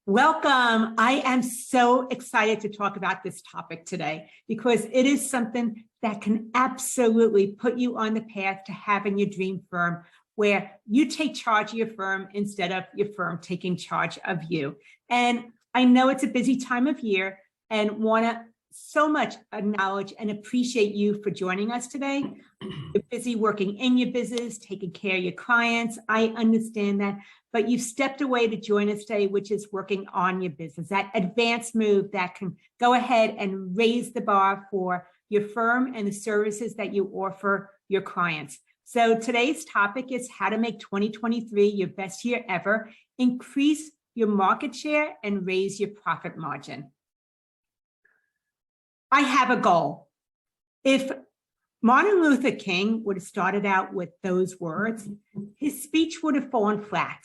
Welcome. I am so excited to talk about this topic today because it is something that can absolutely put you on the path to having your dream firm where you take charge of your firm instead of your firm taking charge of you. And I know it's a busy time of year and want to so much acknowledge and appreciate you for joining us today. You're busy working in your business, taking care of your clients. I understand that, but you've stepped away to join us today, which is working on your business, that advanced move that can go ahead and raise the bar for your firm and the services that you offer your clients. So today's topic is how to make 2023 your best year ever, increase your market share, and raise your profit margin. I have a goal. If Martin Luther King would have started out with those words, his speech would have fallen flat.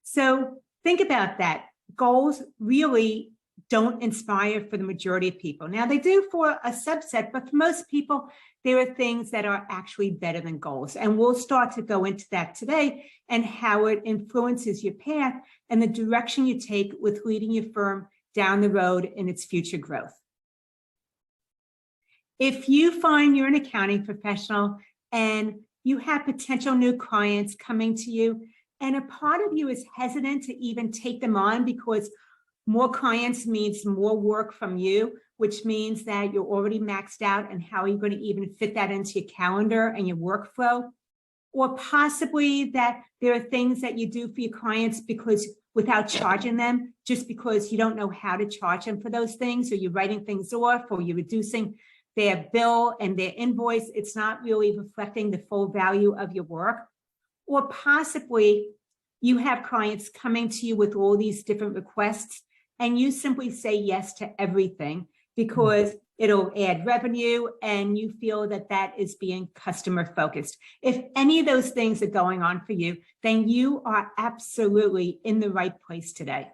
So think about that. Goals really don't inspire for the majority of people. Now they do for a subset, but for most people, there are things that are actually better than goals. And we'll start to go into that today and how it influences your path and the direction you take with leading your firm down the road in its future growth. If you find you're an accounting professional and you have potential new clients coming to you, and a part of you is hesitant to even take them on because more clients means more work from you, which means that you're already maxed out, and how are you going to even fit that into your calendar and your workflow? Or possibly that there are things that you do for your clients because without charging them, just because you don't know how to charge them for those things, or you're writing things off, or you're reducing their bill and their invoice, it's not really reflecting the full value of your work. Or possibly you have clients coming to you with all these different requests and you simply say yes to everything because it'll add revenue and you feel that that is being customer focused. If any of those things are going on for you, then you are absolutely in the right place today.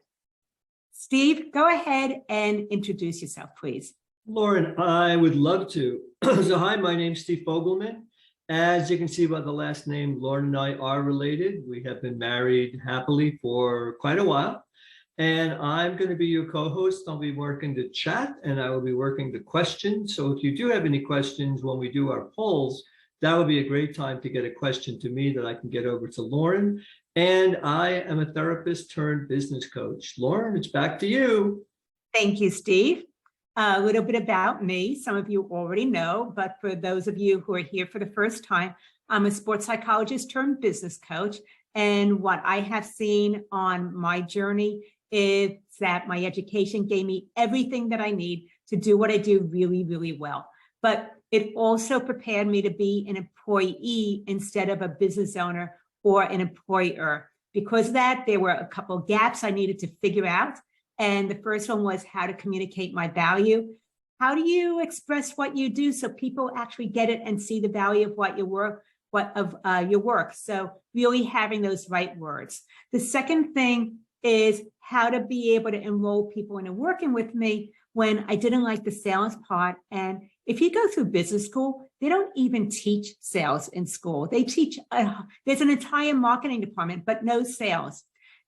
Steve, go ahead and introduce yourself, please. Lauren, I would love to. So hi, my name's Steve Fogelman. As you can see by the last name, Lauren and I are related. We have been married happily for quite a while. And I'm going to be your co-host. I'll be working the chat and I will be working the questions. So if you do have any questions when we do our polls, that would be a great time to get a question to me that I can get over to Lauren. And I am a therapist turned business coach. Lauren, it's back to you. Thank you, Steve. A little bit about me, some of you already know, but for those of you who are here for the first time, I'm a sports psychologist turned business coach. And what I have seen on my journey is that my education gave me everything that I need to do what I do really, really well. But it also prepared me to be an employee instead of a business owner or an employer. Because of that, there were a couple of gaps I needed to figure out. And the first one was how to communicate my value. How do you express what you do so people actually get it and see the value of what your work? So really having those right words. The second thing is how to be able to enroll people into working with me when I didn't like the sales part. And if you go through business school, they don't even teach sales in school. They teach, there's an entire marketing department, but no sales.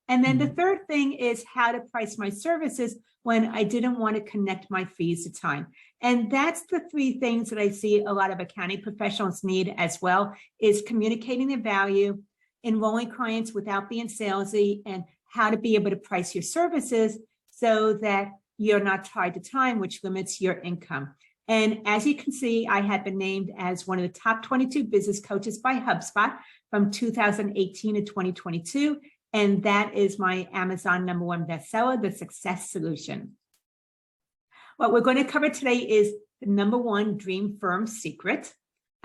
And then the third thing is how to price my services when I didn't want to connect my fees to time. And that's the three things that I see a lot of accounting professionals need as well, is communicating their value, enrolling clients without being salesy, and how to be able to price your services so that you're not tied to time, which limits your income. And as you can see, I have been named as one of the top 22 business coaches by HubSpot from 2018 to 2022. And that is my Amazon #1 bestseller, The Success Solution. What we're going to cover today is the #1 dream firm secret,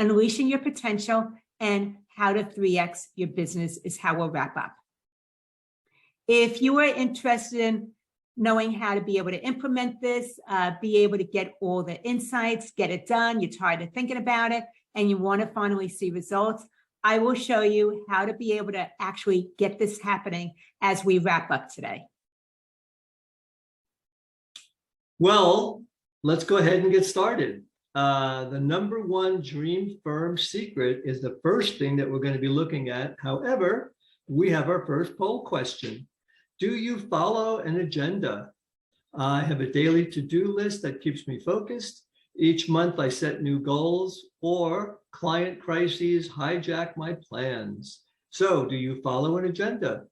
unleashing your potential, and how to 3x your business is how we'll wrap up. If you are interested in knowing how to be able to implement this, be able to get all the insights, get it done, you're tired of thinking about it, and you want to finally see results, I will show you how to be able to actually get this happening as we wrap up today. Well, let's go ahead and get started. The #1 dream firm secret is the first thing that we're going to be looking at. However, we have our first poll question. Do you follow an agenda? I have a daily to-do list that keeps me focused. Each month I set new goals, or client crises hijack my plans. So do you follow an agenda?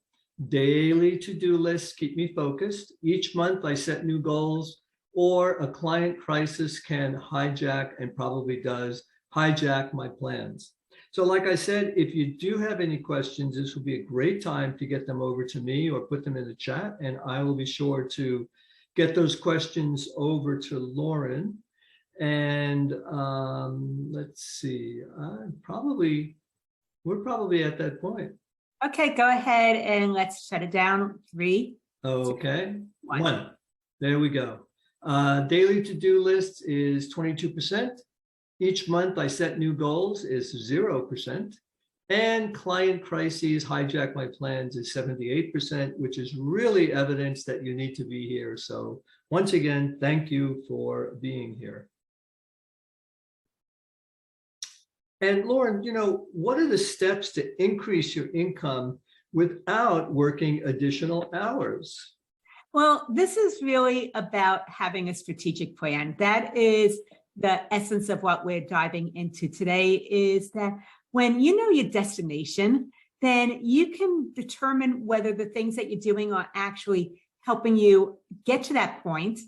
Daily to-do lists keep me focused. Each month I set new goals, or a client crisis can hijack, and probably does, hijack my plans. So like I said, if you do have any questions, this will be a great time to get them over to me or put them in the chat, and I will be sure to get those questions over to Lauren. And let's see, we're probably at that point. Okay, go ahead and let's shut it down. 3, Okay, 2, 1. 1. There we go. Daily to-do list is 22%. Each month I set new goals is 0%. And client crises hijack my plans is 78%, which is really evidence that you need to be here. So once again, thank you for being here. And Lauren, what are the steps to increase your income without working additional hours? Well, this is really about having a strategic plan. That is the essence of what we're diving into today, is that when you know your destination, then you can determine whether the things that you're doing are actually helping you get to that point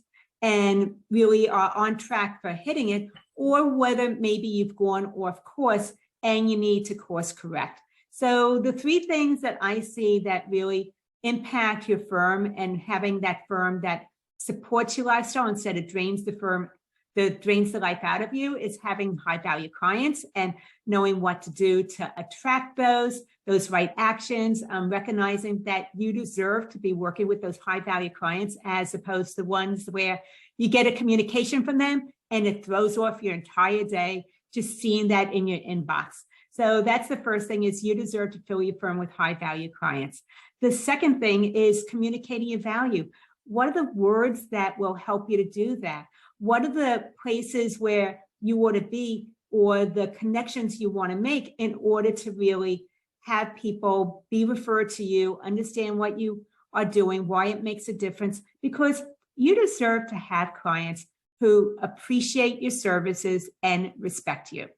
and really are on track for hitting it, or whether maybe you've gone off course and you need to course correct. So the 3 things that I see that really impact your firm, and having that firm that supports your lifestyle instead of drains the life out of you, is having high value clients and knowing what to do to attract those right actions, recognizing that you deserve to be working with those high value clients, as opposed to ones where you get a communication from them and it throws off your entire day, just seeing that in your inbox. So that's the first thing, is you deserve to fill your firm with high value clients. The second thing is communicating your value. What are the words that will help you to do that? What are the places where you want to be, or the connections you want to make, in order to really have people be referred to you, understand what you are doing, why it makes a difference? Because you deserve to have clients who appreciate your services and respect you.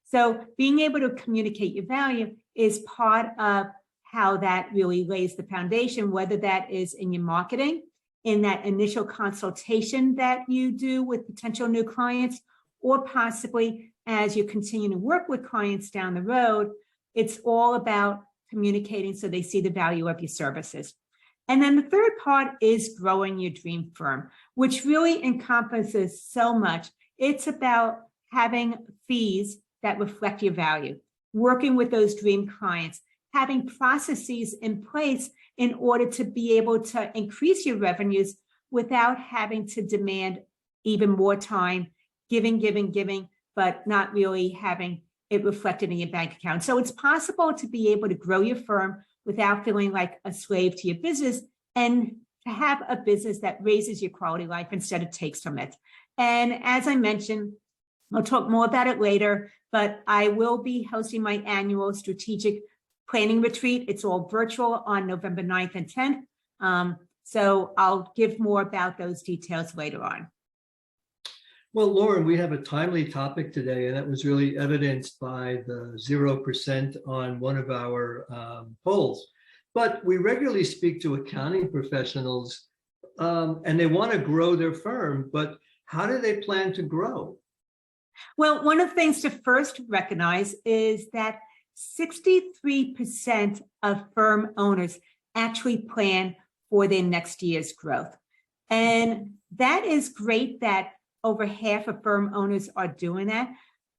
So being able to communicate your value is part of how that really lays the foundation, whether that is in your marketing, in that initial consultation that you do with potential new clients, or possibly as you continue to work with clients down the road. It's all about communicating so they see the value of your services. And then the third part is growing your dream firm, which really encompasses so much. It's about having fees that reflect your value, working with those dream clients, having processes in place in order to be able to increase your revenues without having to demand even more time, giving, but not really having it reflected in your bank account. So it's possible to be able to grow your firm without feeling like a slave to your business, and to have a business that raises your quality of life instead of takes from it. And as I mentioned, I'll talk more about it later, but I will be hosting my annual strategic planning retreat. It's all virtual on November 9th and 10th. So I'll give more about those details later on. Well, Lauren, we have a timely topic today, and that was really evidenced by the 0% on one of our polls. But we regularly speak to accounting professionals, and they want to grow their firm, but how do they plan to grow? Well, one of the things to first recognize is that 63% of firm owners actually plan for their next year's growth. And that is great that over half of firm owners are doing that.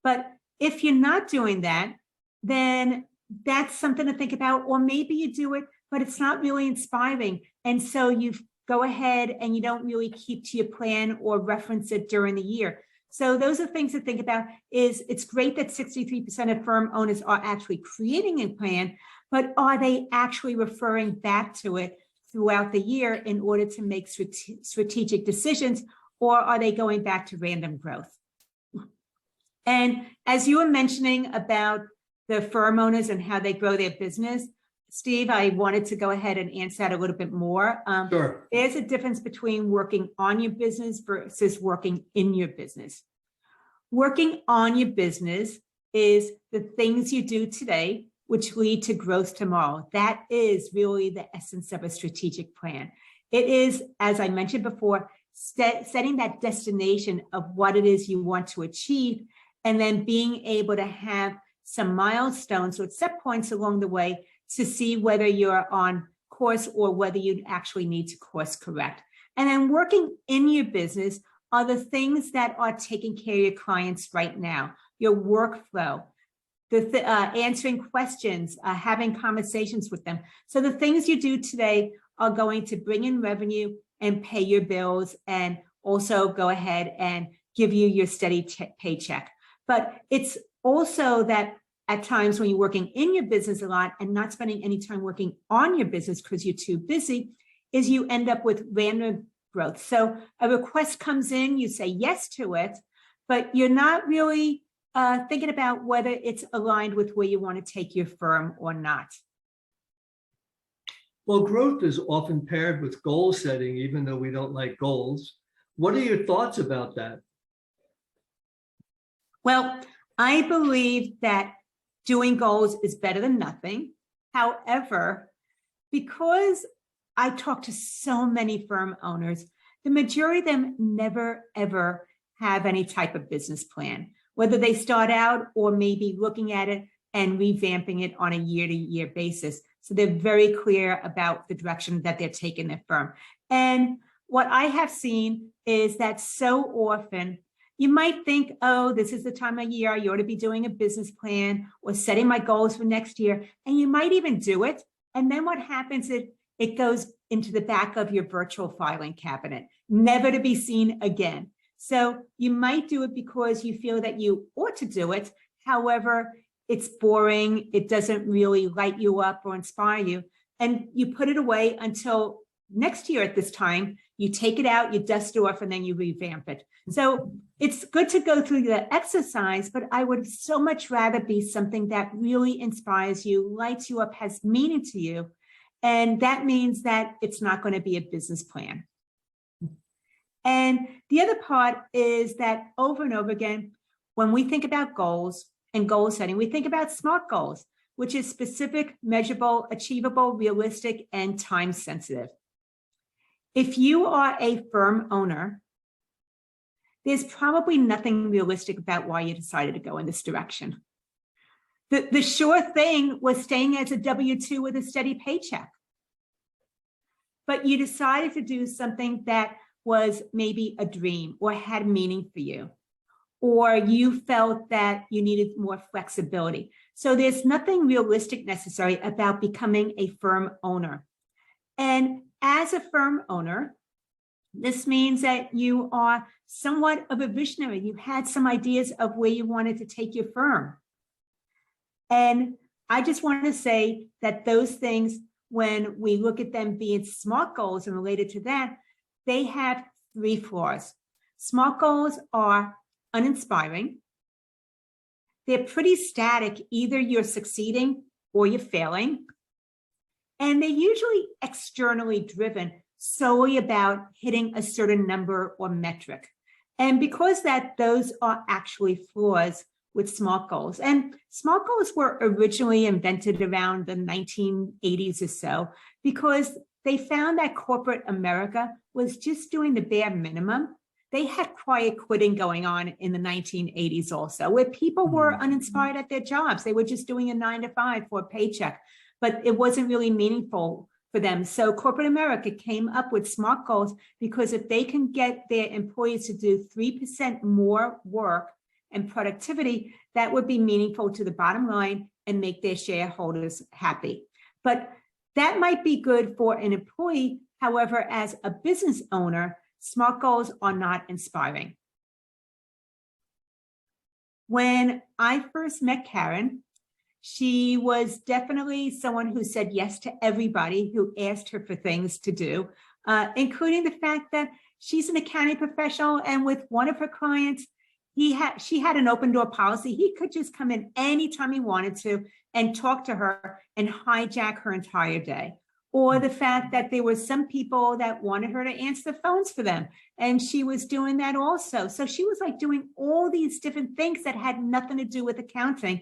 But if you're not doing that, then that's something to think about. Or maybe you do it, but it's not really inspiring. And so you go ahead and you don't really keep to your plan or reference it during the year. So those are things to think about. Is it's great that 63% of firm owners are actually creating a plan, but are they actually referring back to it throughout the year in order to make strategic decisions, or are they going back to random growth? And as you were mentioning about the firm owners and how they grow their business, Steve, I wanted to go ahead and answer that a little bit more. Sure. There's a difference between working on your business versus working in your business. Working on your business is the things you do today, which lead to growth tomorrow. That is really the essence of a strategic plan. It is, as I mentioned before, setting that destination of what it is you want to achieve, and then being able to have some milestones or set points along the way to see whether you're on course or whether you actually need to course correct. And then working in your business are the things that are taking care of your clients right now, your workflow, answering questions, having conversations with them. So the things you do today are going to bring in revenue and pay your bills and also go ahead and give you your steady paycheck. But it's also that at times when you're working in your business a lot and not spending any time working on your business because you're too busy, is you end up with random growth. So a request comes in, you say yes to it, but you're not really thinking about whether it's aligned with where you want to take your firm or not. Well, growth is often paired with goal setting, even though we don't like goals. What are your thoughts about that? Well, I believe that doing goals is better than nothing. However, because I talk to so many firm owners, the majority of them never, ever have any type of business plan, whether they start out or maybe looking at it and revamping it on a year-to-year basis. So they're very clear about the direction that they're taking their firm. And what I have seen is that so often you might think, oh, this is the time of year, you ought to be doing a business plan or setting my goals for next year. And you might even do it. And then what happens is it goes into the back of your virtual filing cabinet, never to be seen again. So you might do it because you feel that you ought to do it. However, it's boring. It doesn't really light you up or inspire you. And you put it away until next year at this time. You take it out, you dust it off, and then you revamp it. So it's good to go through the exercise, but I would so much rather be something that really inspires you, lights you up, has meaning to you. And that means that it's not going to be a business plan. And the other part is that over and over again, when we think about goals and goal setting, we think about SMART goals, which is specific, measurable, achievable, realistic, and time sensitive. If you are a firm owner, there's probably nothing realistic about why you decided to go in this direction. The sure thing was staying as a W-2 with a steady paycheck. But you decided to do something that was maybe a dream or had meaning for you, or you felt that you needed more flexibility. So there's nothing realistic necessary about becoming a firm owner. And as a firm owner, this means that you are somewhat of a visionary. You had some ideas of where you wanted to take your firm. And I just want to say that those things, when we look at them being SMART goals and related to that, they have 3 flaws. SMART goals are uninspiring. They're pretty static. Either you're succeeding or you're failing. And they're usually externally driven, solely about hitting a certain number or metric. And because those are actually flaws with SMART goals. And SMART goals were originally invented around the 1980s or so, because they found that corporate America was just doing the bare minimum. They had quiet quitting going on in the 1980s also, where people were uninspired at their jobs. They were just doing a 9-to-5 for a paycheck, but it wasn't really meaningful for them. So corporate America came up with SMART goals, because if they can get their employees to do 3% more work and productivity, that would be meaningful to the bottom line and make their shareholders happy. But that might be good for an employee. However, as a business owner, SMART goals are not inspiring. When I first met Karen, she was definitely someone who said yes to everybody who asked her for things to do, including the fact that she's an accounting professional, and with one of her clients, she had an open door policy. He could just come in anytime he wanted to and talk to her and hijack her entire day. Or the fact that there were some people that wanted her to answer the phones for them, and she was doing that also. So she was like doing all these different things that had nothing to do with accounting.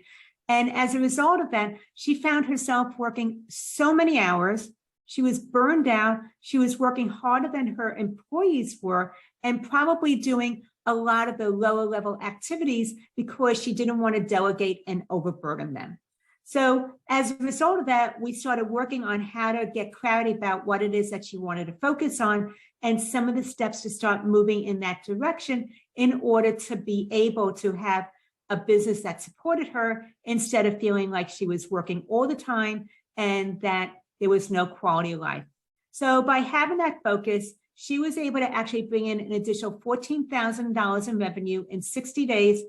And as a result of that, she found herself working so many hours. She was burned out. She was working harder than her employees were, and probably doing a lot of the lower level activities because she didn't want to delegate and overburden them. So as a result of that, we started working on how to get clarity about what it is that she wanted to focus on and some of the steps to start moving in that direction in order to be able to have a business that supported her instead of feeling like she was working all the time and that there was no quality of life. So by having that focus, she was able to actually bring in an additional $14,000 in revenue in 60 days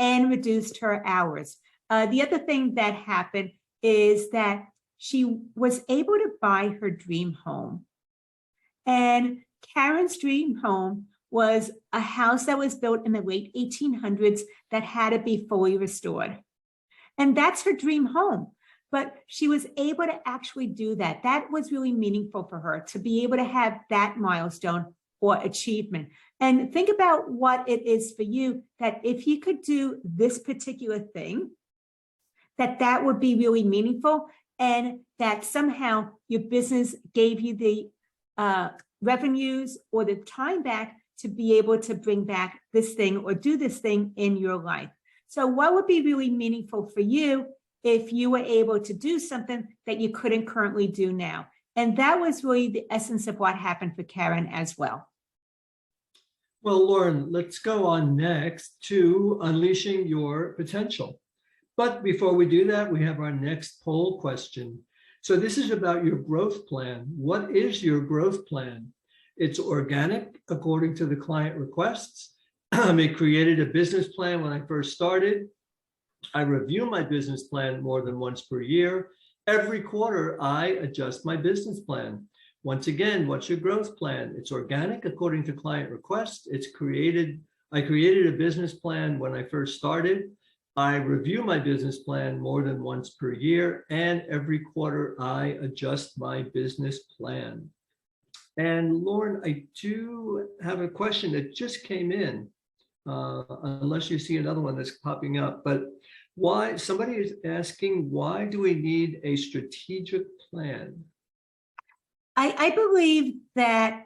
and reduced her hours. The other thing that happened is that she was able to buy her dream home. And Karen's dream home was a house that was built in the late 1800s that had to be fully restored. And that's her dream home. But she was able to actually do that. That was really meaningful for her to be able to have that milestone or achievement. And think about what it is for you, that if you could do this particular thing, that would be really meaningful, and that somehow your business gave you the revenues or the time back to be able to bring back this thing or do this thing in your life. So what would be really meaningful for you if you were able to do something that you couldn't currently do now? And that was really the essence of what happened for Karen as well. Well, Lauren, let's go on next to unleashing your potential. But before we do that, we have our next poll question. So this is about your growth plan. What is your growth plan? It's organic according to the client requests. I created a business plan when I first started. I review my business plan more than once per year. Every quarter, I adjust my business plan. Once again, what's your growth plan? It's organic according to client requests. I created a business plan when I first started. I review my business plan more than once per year, and every quarter I adjust my business plan. And Lauren, I do have a question that just came in, unless you see another one that's popping up, but why, somebody is asking, why do we need a strategic plan? I believe that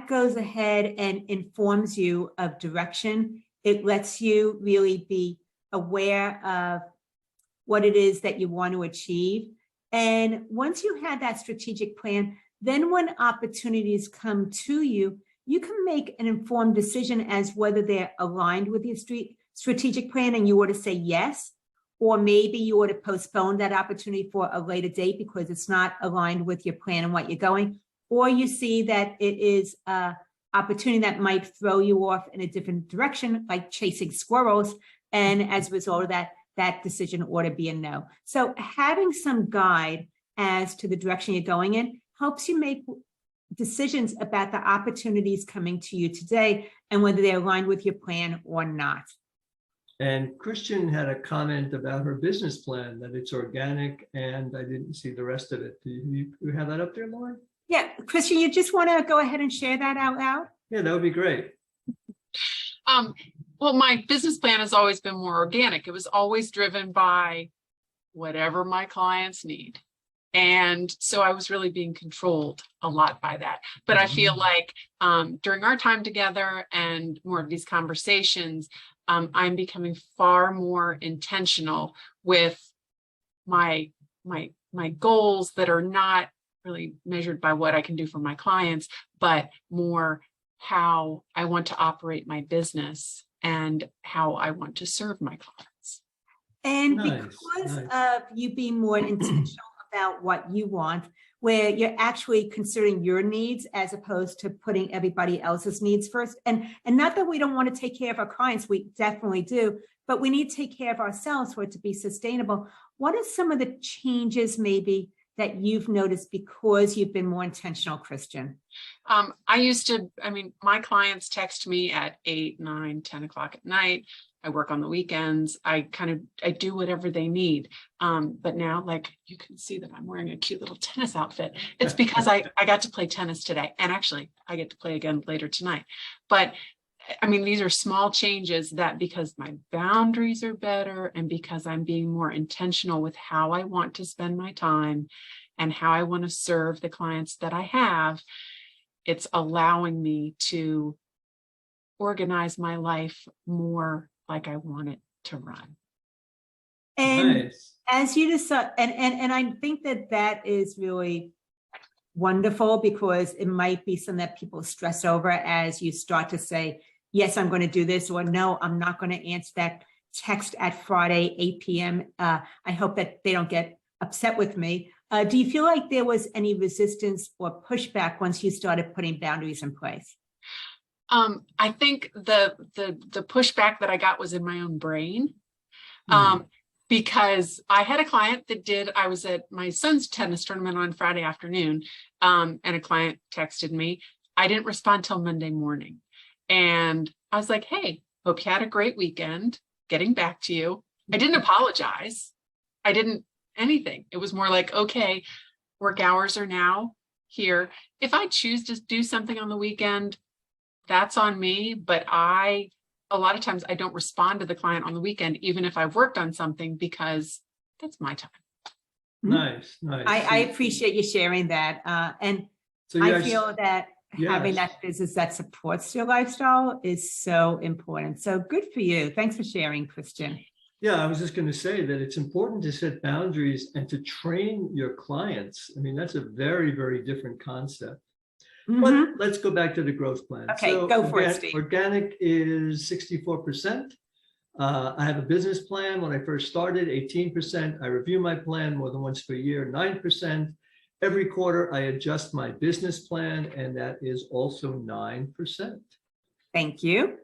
goes ahead and informs you of direction. It lets you really be aware of what it is that you want to achieve. And once you have that strategic plan, then when opportunities come to you, you can make an informed decision as whether they're aligned with your strategic plan and you ought to say yes, or maybe you ought to postpone that opportunity for a later date because it's not aligned with your plan and what you're going, or you see that it is an opportunity that might throw you off in a different direction, like chasing squirrels. And as a result of that, that decision ought to be a no. So having some guide as to the direction you're going in helps you make decisions about the opportunities coming to you today and whether they're aligned with your plan or not. And Christian had a comment about her business plan, that it's organic, and I didn't see the rest of it. Do you have that up there, Lauren? Yeah, Christian, you just want to go ahead and share that out loud? Yeah, that would be great. Well, my business plan has always been more organic. It was always driven by whatever my clients need. And so I was really being controlled a lot by that. But I feel like during our time together and more of these conversations, I'm becoming far more intentional with my goals that are not really measured by what I can do for my clients, but more how I want to operate my business and how I want to serve my clients. And because of you being more intentional about what you want, where you're actually considering your needs as opposed to putting everybody else's needs first. And not that we don't want to take care of our clients, we definitely do, but we need to take care of ourselves for it to be sustainable. What are some of the changes maybe that you've noticed because you've been more intentional, Christian? My clients text me at 8, 9, 10 o'clock at night. I work on the weekends. I do whatever they need. But now, like, you can see that I'm wearing a cute little tennis outfit. It's because I got to play tennis today. And actually, I get to play again later tonight. But these are small changes that, because my boundaries are better and because I'm being more intentional with how I want to spend my time and how I want to serve the clients that I have, it's allowing me to organize my life more like I want it to run. And Nice. as you decide, and I think that is really wonderful, because it might be something that people stress over as you start to say, yes, I'm going to do this, or no, I'm not going to answer that text at Friday, 8 p.m. I hope that they don't get upset with me. Do you feel like there was any resistance or pushback once you started putting boundaries in place? I think the pushback that I got was in my own brain. Because I had a client that I was at my son's tennis tournament on Friday afternoon, and a client texted me. I didn't respond till Monday morning. And I was like, hey, hope you had a great weekend, getting back to you. I didn't apologize. I didn't anything. It was more like, okay, work hours are now here. If I choose to do something on the weekend, that's on me. But a lot of times I don't respond to the client on the weekend, even if I've worked on something, because that's my time. Nice. I appreciate you sharing that. And So I feel that having Yes. that business that supports your lifestyle is so important. So good for you. Thanks for sharing, Christian. Yeah, I was just going to say that it's important to set boundaries and to train your clients. That's a very, very different concept. But let's go back to the growth plan. Okay, go for it, Steve. Organic is 64%. I have a business plan. When I first started, 18%. I review my plan more than once per year, 9%. Every quarter, I adjust my business plan, and that is also 9%. Thank you.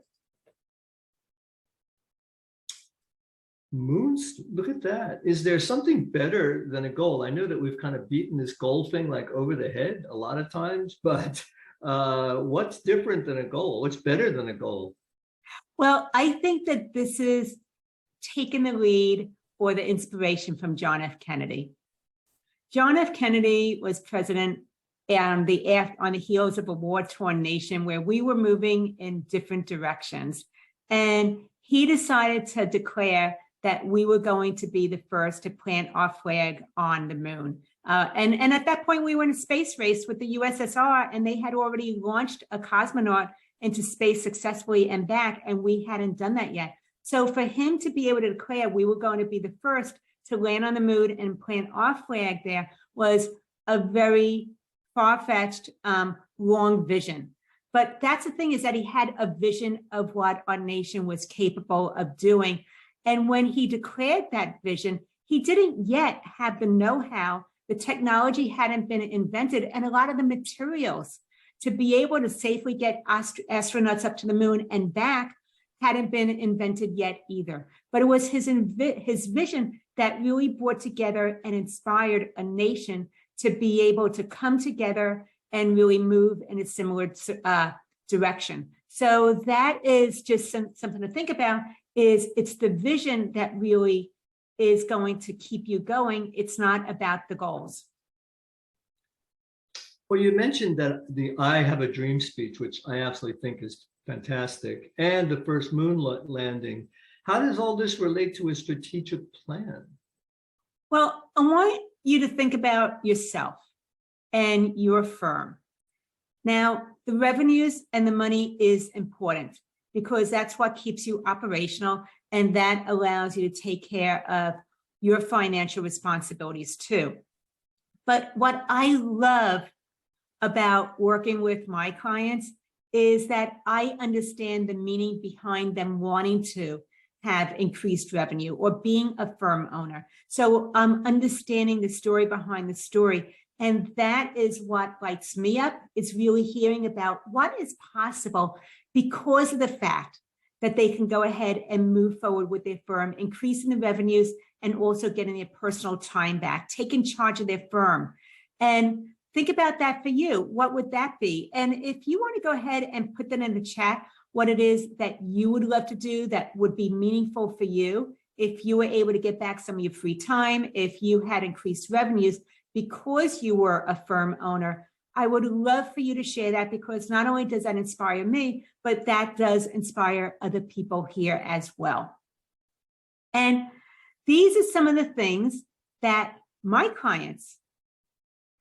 Moons, look at that. Is there something better than a goal? I know that we've kind of beaten this goal thing like over the head a lot of times, but what's different than a goal? What's better than a goal? Well, I think that this is taking the lead or the inspiration from John F. Kennedy. John F. Kennedy was president on the heels of a war-torn nation where we were moving in different directions. And he decided to declare that we were going to be the first to plant our flag on the moon. And at that point, we were in a space race with the USSR, and they had already launched a cosmonaut into space successfully and back, and we hadn't done that yet. So for him to be able to declare we were going to be the first to land on the moon and plant our flag there was a very far-fetched, long vision. But that's the thing, is that he had a vision of what our nation was capable of doing. And when he declared that vision, he didn't yet have the know-how. The technology hadn't been invented, and a lot of the materials to be able to safely get astronauts up to the moon and back hadn't been invented yet either. But it was his vision that really brought together and inspired a nation to be able to come together and really move in a similar direction. So that is just something to think about. It's the vision that really is going to keep you going. It's not about the goals. Well, you mentioned that the I Have a Dream speech, which I absolutely think is fantastic, and the first moon landing. How does all this relate to a strategic plan? Well, I want you to think about yourself and your firm. Now, the revenues and the money is important because that's what keeps you operational, and that allows you to take care of your financial responsibilities too. But what I love about working with my clients is that I understand the meaning behind them wanting to have increased revenue or being a firm owner. So I'm understanding the story behind the story. And that is what lights me up. It's really hearing about what is possible because of the fact that they can go ahead and move forward with their firm, increasing the revenues and also getting their personal time back, taking charge of their firm. And think about that for you. What would that be? And if you want to go ahead and put that in the chat, what it is that you would love to do that would be meaningful for you, if you were able to get back some of your free time, if you had increased revenues because you were a firm owner, I would love for you to share that, because not only does that inspire me, but that does inspire other people here as well. And these are some of the things that my clients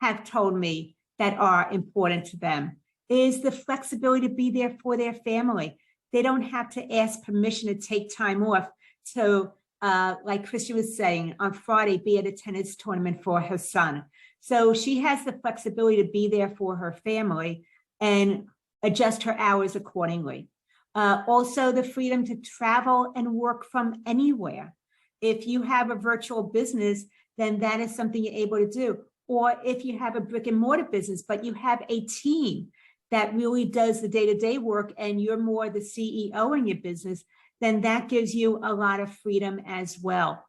have told me that are important to them, is the flexibility to be there for their family. They don't have to ask permission to take time off to, like Christian was saying, on Friday, be at a tennis tournament for her son. So she has the flexibility to be there for her family and adjust her hours accordingly. Also, the freedom to travel and work from anywhere. If you have a virtual business, then that is something you're able to do. Or if you have a brick and mortar business, but you have a team that really does the day-to-day work and you're more the CEO in your business, then that gives you a lot of freedom as well.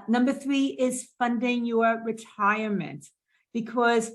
Number 3 is funding your retirement, because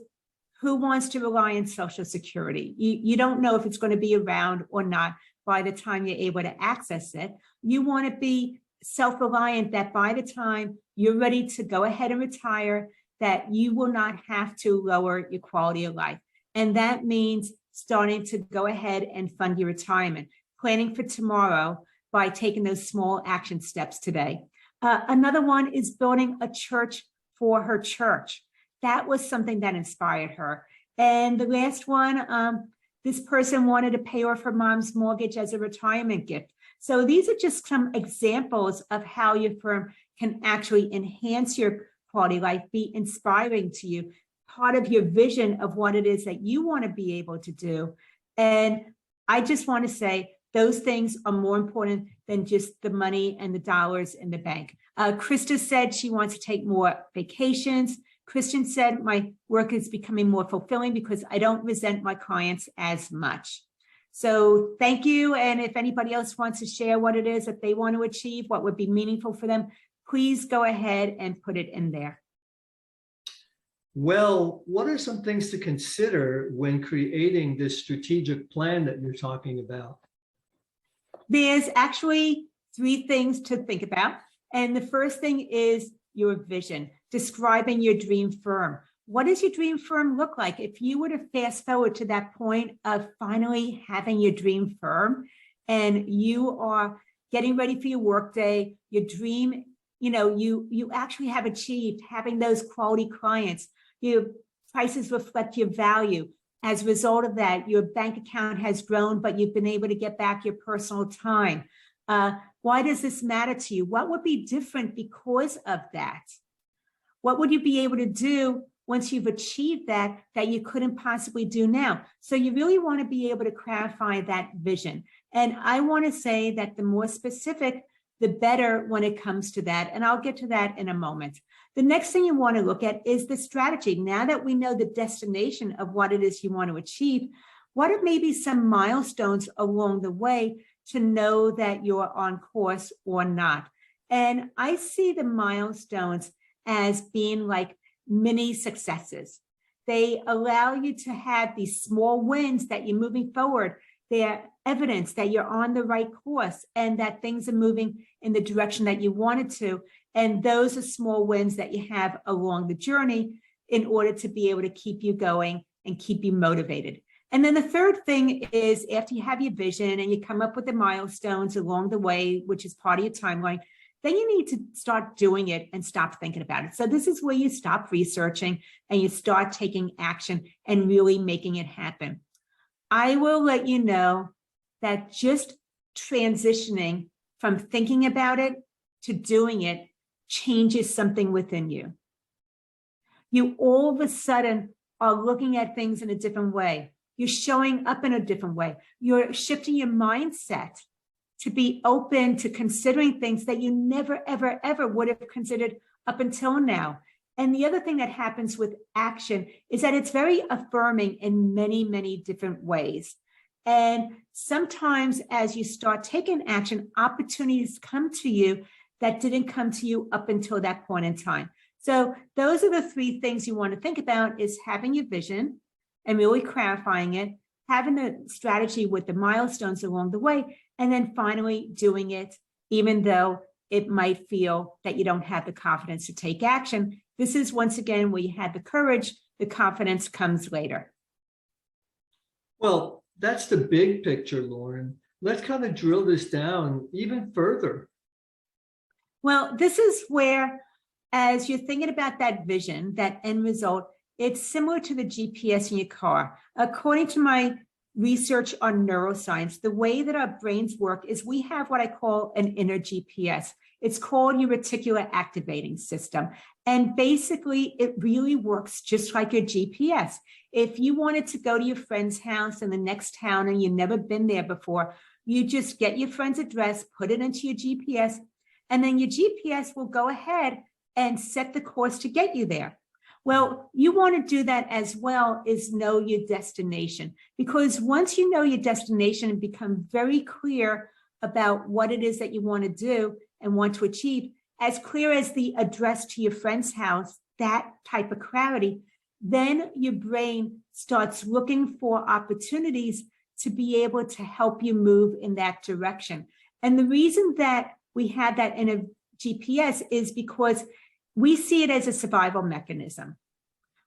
who wants to rely on Social Security? You don't know if it's going to be around or not by the time you're able to access it. You want to be self-reliant, that by the time you're ready to go ahead and retire, that you will not have to lower your quality of life. And that means starting to go ahead and fund your retirement, planning for tomorrow by taking those small action steps today. Another one is building a church for her church. That was something that inspired her. And the last one, this person wanted to pay off her mom's mortgage as a retirement gift. So these are just some examples of how your firm can actually enhance your quality of life, be inspiring to you, part of your vision of what it is that you want to be able to do. And I just want to say those things are more important than just the money and the dollars in the bank. Krista said she wants to take more vacations. Christian said, my work is becoming more fulfilling because I don't resent my clients as much. So thank you. And if anybody else wants to share what it is that they want to achieve, what would be meaningful for them, please go ahead and put it in there. Well, what are some things to consider when creating this strategic plan that you're talking about? There's actually 3 things to think about. And the first thing is your vision, describing your dream firm. What does your dream firm look like? If you were to fast forward to that point of finally having your dream firm and you are getting ready for your workday, your dream, you actually have achieved having those quality clients. Your prices reflect your value. As a result of that, your bank account has grown, but you've been able to get back your personal time. Why does this matter to you? What would be different because of that? What would you be able to do once you've achieved that you couldn't possibly do now? So you really want to be able to clarify that vision. And I want to say that the more specific, the better when it comes to that. And I'll get to that in a moment. The next thing you want to look at is the strategy. Now that we know the destination of what it is you want to achieve, what are maybe some milestones along the way to know that you're on course or not? And I see the milestones as being like mini successes. They allow you to have these small wins that you're moving forward. They're evidence that you're on the right course and that things are moving in the direction that you wanted to. And those are small wins that you have along the journey in order to be able to keep you going and keep you motivated. And then the third thing is, after you have your vision and you come up with the milestones along the way, which is part of your timeline, then you need to start doing it and stop thinking about it. So this is where you stop researching and you start taking action and really making it happen. I will let you know that just transitioning from thinking about it to doing it changes something within you. You all of a sudden are looking at things in a different way. You're showing up in a different way. You're shifting your mindset to be open to considering things that you never, ever, ever would have considered up until now. And the other thing that happens with action is that it's very affirming in many, many different ways. And sometimes as you start taking action, opportunities come to you that didn't come to you up until that point in time. So those are the three things you want to think about: is having your vision and really clarifying it, having the strategy with the milestones along the way, and then finally doing it, even though it might feel that you don't have the confidence to take action. This is, once again, where you had the courage, the confidence comes later. Well, that's the big picture, Lauren. Let's kind of drill this down even further. Well, this is where, as you're thinking about that vision, that end result, it's similar to the GPS in your car. According to my research on neuroscience, the way that our brains work is we have what I call an inner GPS. It's called your reticular activating system. And basically, it really works just like your GPS. If you wanted to go to your friend's house in the next town and you've never been there before, you just get your friend's address, put it into your GPS, and then your GPS will go ahead and set the course to get you there. Well, you want to do that as well, is know your destination, because once you know your destination and become very clear about what it is that you want to do and want to achieve, as clear as the address to your friend's house, that type of clarity, then your brain starts looking for opportunities to be able to help you move in that direction. And the reason that we have that in a GPS is because we see it as a survival mechanism,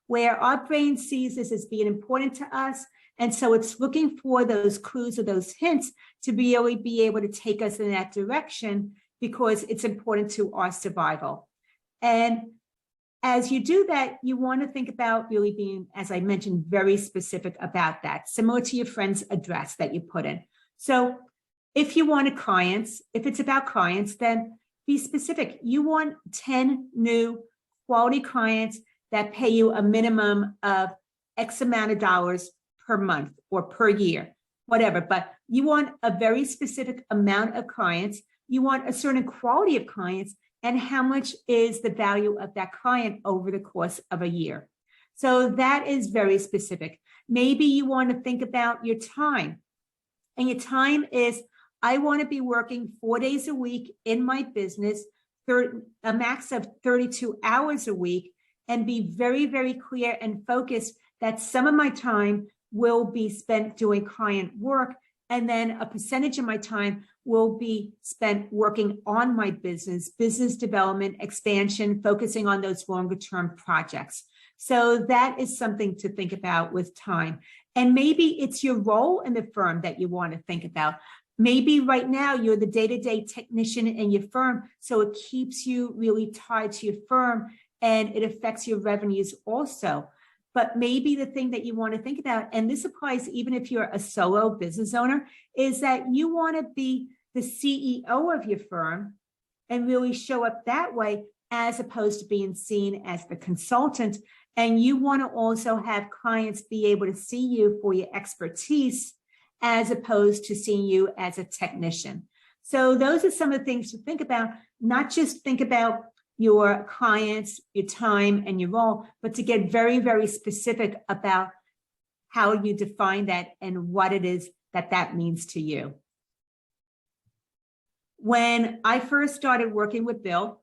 where our brain sees this as being important to us. And so it's looking for those clues or those hints to really be able to take us in that direction, because it's important to our survival. And as you do that, you want to think about really being, as I mentioned, very specific about that, similar to your friend's address that you put in. So if you wanted clients, if it's about clients, then be specific. You want 10 new quality clients that pay you a minimum of X amount of dollars per month or per year, whatever. But you want a very specific amount of clients. You want a certain quality of clients, and how much is the value of that client over the course of a year. So that is very specific. Maybe you want to think about your time. And your time is, I want to be working 4 days a week in my business, a max of 32 hours a week, and be very, very clear and focused that some of my time will be spent doing client work, and then a percentage of my time will be spent working on my business development, expansion, focusing on those longer term projects. So that is something to think about with time. And maybe it's your role in the firm that you want to think about. Maybe right now you're the day-to-day technician in your firm, so it keeps you really tied to your firm and it affects your revenues also. But maybe the thing that you want to think about, and this applies even if you're a solo business owner, is that you want to be the CEO of your firm and really show up that way, as opposed to being seen as the consultant. And you want to also have clients be able to see you for your expertise, as opposed to seeing you as a technician. So those are some of the things to think about, not just think about your clients, your time, and your role, but to get very, very specific about how you define that and what it is that that means to you. When I first started working with Bill,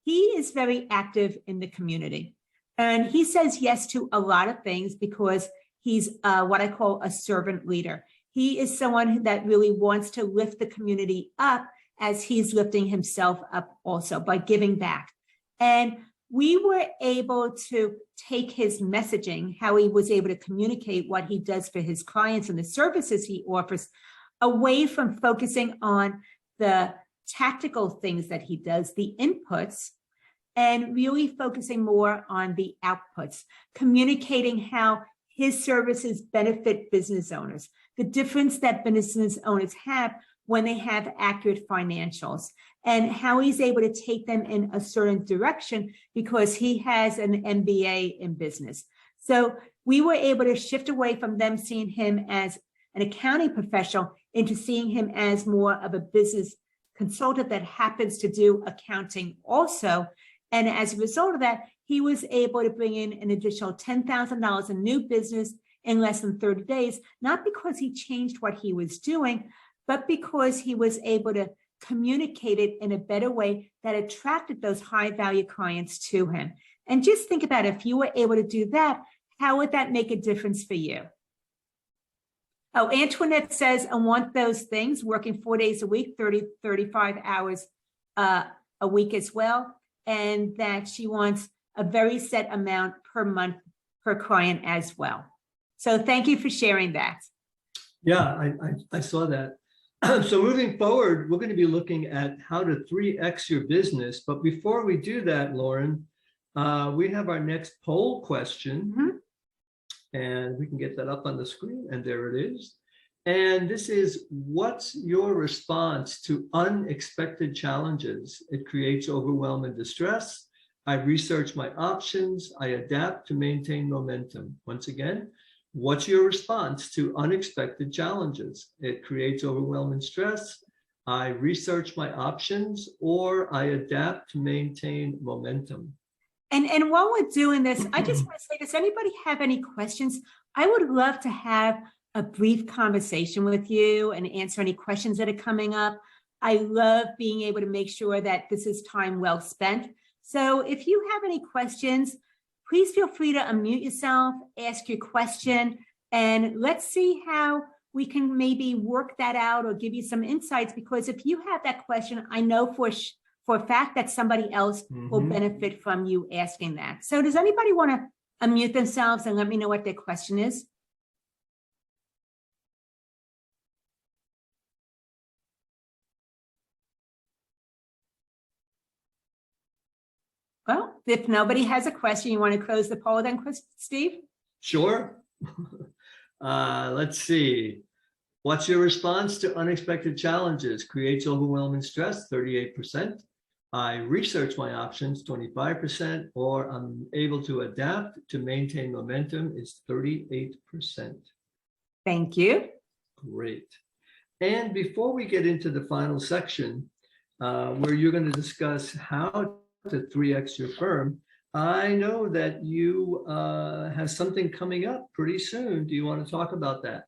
he is very active in the community. And he says yes to a lot of things because he's what I call a servant leader. He is someone that really wants to lift the community up as he's lifting himself up also by giving back. And we were able to take his messaging, how he was able to communicate what he does for his clients and the services he offers, away from focusing on the tactical things that he does, the inputs, and really focusing more on the outputs, communicating how his services benefit business owners, the difference that business owners have when they have accurate financials, and how he's able to take them in a certain direction because he has an MBA in business. So we were able to shift away from them seeing him as an accounting professional into seeing him as more of a business consultant that happens to do accounting also. And as a result of that, he was able to bring in an additional $10,000 in new business in less than 30 days, not because he changed what he was doing, but because he was able to communicated in a better way that attracted those high value clients to him. And just think about it, if you were able to do that, how would that make a difference for you? Oh, Antoinette says, I want those things, working 4 days a week, 30, 35 hours a week as well. And that she wants a very set amount per month per client as well. So thank you for sharing that. Yeah, I saw that. So moving forward, we're going to be looking at how to 3x your business. But before we do that, Lauren, we have our next poll question. Mhm. And we can get that up on the screen, and there it is. And this is, what's your response to unexpected challenges? It creates overwhelm and distress. I research my options. I adapt to maintain momentum. Once again, what's your response to unexpected challenges? It creates overwhelm and stress. I research my options, or I adapt to maintain momentum. And while we're doing this, I just want to say, does anybody have any questions? I would love to have a brief conversation with you and answer any questions that are coming up. I love being able to make sure that this is time well spent. So if you have any questions, please feel free to unmute yourself, ask your question, and let's see how we can maybe work that out or give you some insights, because if you have that question, I know for a fact that somebody else will benefit from you asking that. So does anybody want to unmute themselves and let me know what their question is? Well, if nobody has a question, you want to close the poll then, Steve? Sure. Let's see. What's your response to unexpected challenges? Creates overwhelm and stress, 38%. I research my options, 25%, or I'm able to adapt to maintain momentum is 38%. Thank you. Great. And before we get into the final section, where you're going to discuss how to 3x your firm, I know that you have something coming up pretty soon. Do you want to talk about that?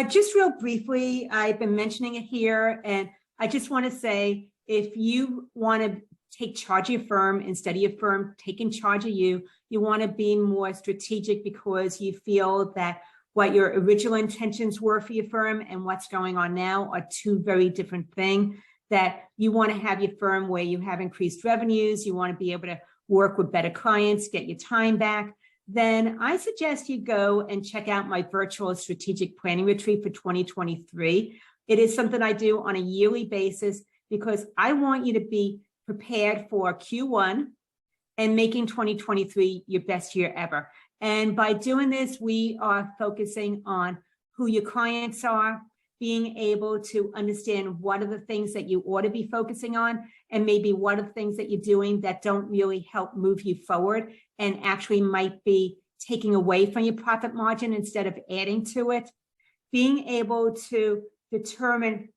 Just real briefly, I've been mentioning it here, and I just want to say, if you want to take charge of your firm instead of your firm taking charge of you, you want to be more strategic because you feel that what your original intentions were for your firm and what's going on now are two very different things, that you want to have your firm where you have increased revenues, you want to be able to work with better clients, get your time back, then I suggest you go and check out my virtual strategic planning retreat for 2023. It is something I do on a yearly basis because I want you to be prepared for Q1 and making 2023 your best year ever. And by doing this, we are focusing on who your clients are, being able to understand what are the things that you ought to be focusing on, and maybe what are the things that you're doing that don't really help move you forward and actually might be taking away from your profit margin instead of adding to it. Being able to determine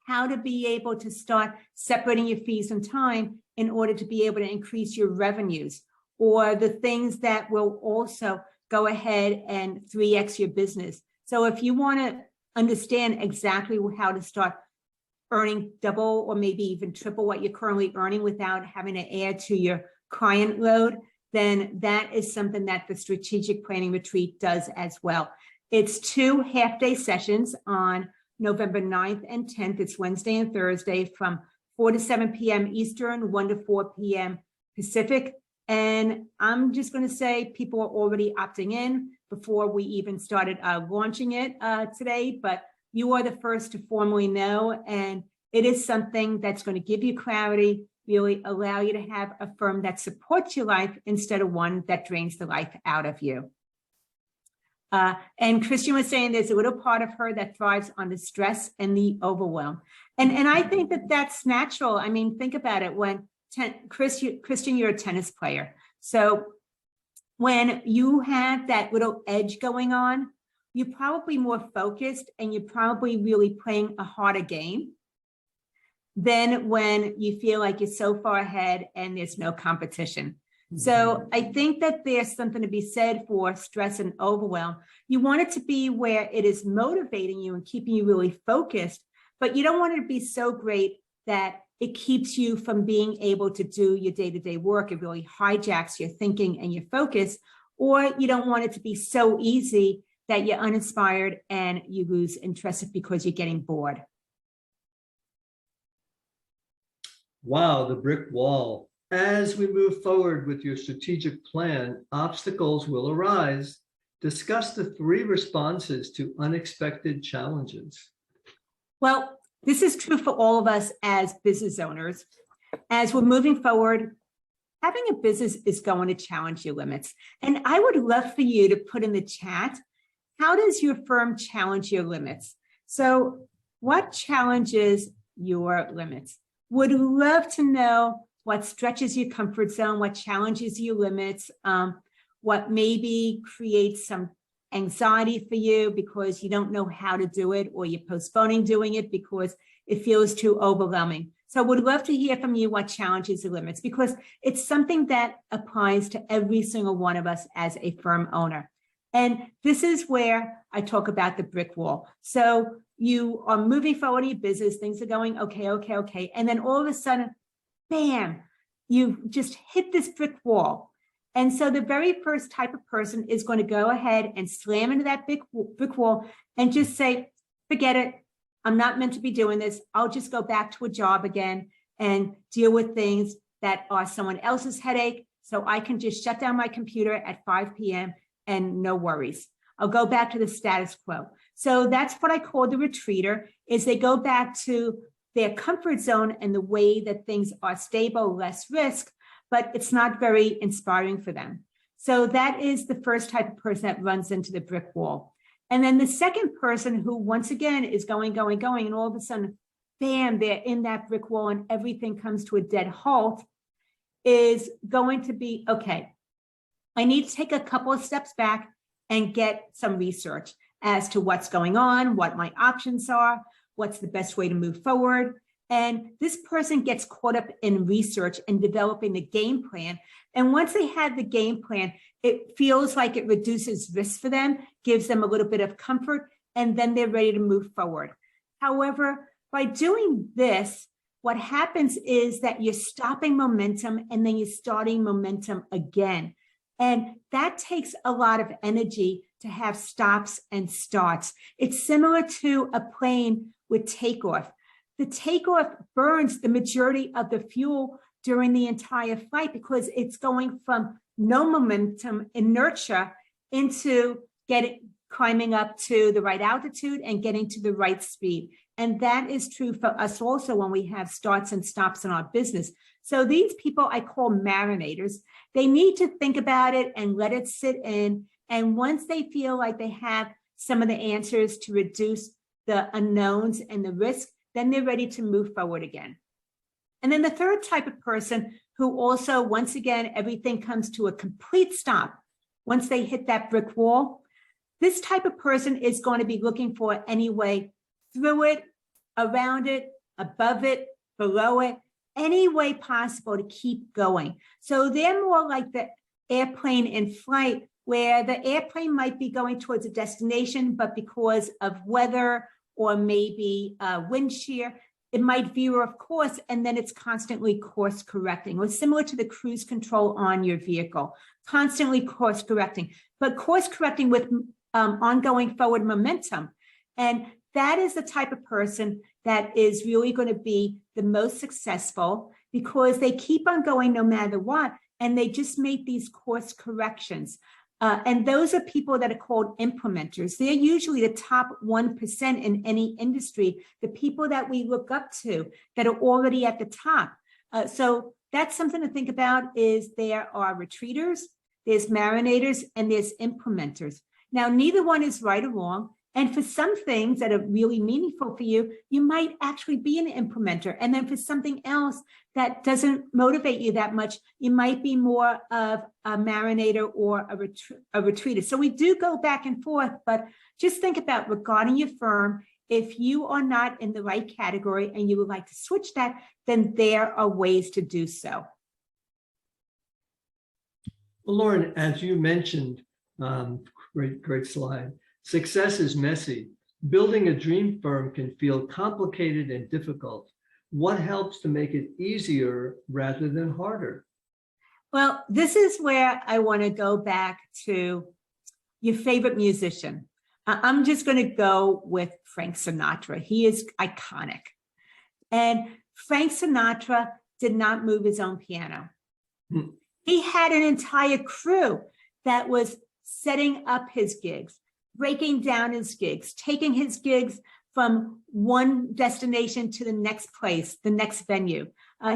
how to be able to start separating your fees and time in order to be able to increase your revenues, or the things that will also go ahead and 3x your business. So if you want to understand exactly how to start earning double or maybe even triple what you're currently earning without having to add to your client load, then that is something that the strategic planning retreat does as well. It's 2 half-day sessions on November 9th and 10th. It's Wednesday and Thursday from 4 to 7 p.m. Eastern, 1 to 4 p.m. Pacific. And I'm just going to say people are already opting in before we even started launching it today, but you are the first to formally know. And it is something that's going to give you clarity, really allow you to have a firm that supports your life instead of one that drains the life out of you. And Christian was saying there's a little part of her that thrives on the stress and the overwhelm. And I think that that's natural. I mean, think about it. When Christian, you're a tennis player. So when you have that little edge going on, you're probably more focused and you're probably really playing a harder game than when you feel like you're so far ahead and there's no competition. So I think that there's something to be said for stress and overwhelm. You want it to be where it is motivating you and keeping you really focused, but you don't want it to be so great that it keeps you from being able to do your day-to-day work. It really hijacks your thinking and your focus, or you don't want it to be so easy that you're uninspired and you lose interest because you're getting bored. Wow, the brick wall. As we move forward with your strategic plan, obstacles will arise. Discuss the 3 responses to unexpected challenges. Well, this is true for all of us as business owners. As we're moving forward, having a business is going to challenge your limits. And I would love for you to put in the chat, how does your firm challenge your limits? So what challenges your limits? Would love to know what stretches your comfort zone, what challenges your limits, what maybe creates some anxiety for you because you don't know how to do it, or you're postponing doing it because it feels too overwhelming. So would love to hear from you what challenges your limits, because it's something that applies to every single one of us as a firm owner. And this is where I talk about the brick wall. So you are moving forward in your business, things are going okay. And then all of a sudden, bam, you've just hit this brick wall. And so the very first type of person is going to go ahead and slam into that brick wall and just say, forget it. I'm not meant to be doing this. I'll just go back to a job again and deal with things that are someone else's headache. So I can just shut down my computer at 5 p.m. and no worries. I'll go back to the status quo. So that's what I call the retreater, is they go back to their comfort zone and the way that things are stable, less risk, but it's not very inspiring for them. So that is the first type of person that runs into the brick wall. And then the second person who, once again, is going, and all of a sudden, bam, they're in that brick wall and everything comes to a dead halt, is going to be, okay, I need to take a couple of steps back and get some research as to what's going on, what my options are, what's the best way to move forward. And this person gets caught up in research and developing the game plan. And once they have the game plan, it feels like it reduces risk for them, gives them a little bit of comfort, and then they're ready to move forward. However, by doing this, what happens is that you're stopping momentum and then you're starting momentum again. And that takes a lot of energy to have stops and starts. It's similar to a plane with takeoff. The takeoff burns the majority of the fuel during the entire flight because it's going from no momentum, inertia, into climbing up to the right altitude and getting to the right speed. And that is true for us also when we have starts and stops in our business. So these people I call marinators. They need to think about it and let it sit in. And once they feel like they have some of the answers to reduce the unknowns and the risk, then they're ready to move forward again. And then the third type of person who also, once again, everything comes to a complete stop once they hit that brick wall. This type of person is going to be looking for any way through it, around it, above it, below it, any way possible to keep going. So they're more like the airplane in flight, where the airplane might be going towards a destination, but because of weather or maybe wind shear, it might veer off course, and then it's constantly course correcting, or similar to the cruise control on your vehicle, constantly course correcting, but course correcting with ongoing forward momentum. And that is the type of person that is really going to be the most successful, because they keep on going no matter what, and they just make these course corrections. And those are people that are called implementers. They're usually the top 1% in any industry, the people that we look up to that are already at the top. So that's something to think about, is there are retreaters, there's marinators, and there's implementers. Now, neither one is right or wrong. And for some things that are really meaningful for you, you might actually be an implementer. And then for something else that doesn't motivate you that much, you might be more of a marinator or a retreater. So we do go back and forth, but just think about, regarding your firm, if you are not in the right category and you would like to switch that, then there are ways to do so. Well, Lauren, as you mentioned, great slide. Success is messy. Building a dream firm can feel complicated and difficult. What helps to make it easier rather than harder? Well, this is where I want to go back to your favorite musician. I'm just going to go with Frank Sinatra. He is iconic. And Frank Sinatra did not move his own piano. He had an entire crew that was setting up his gigs, breaking down his gigs, taking his gigs from one destination to the next place, the next venue.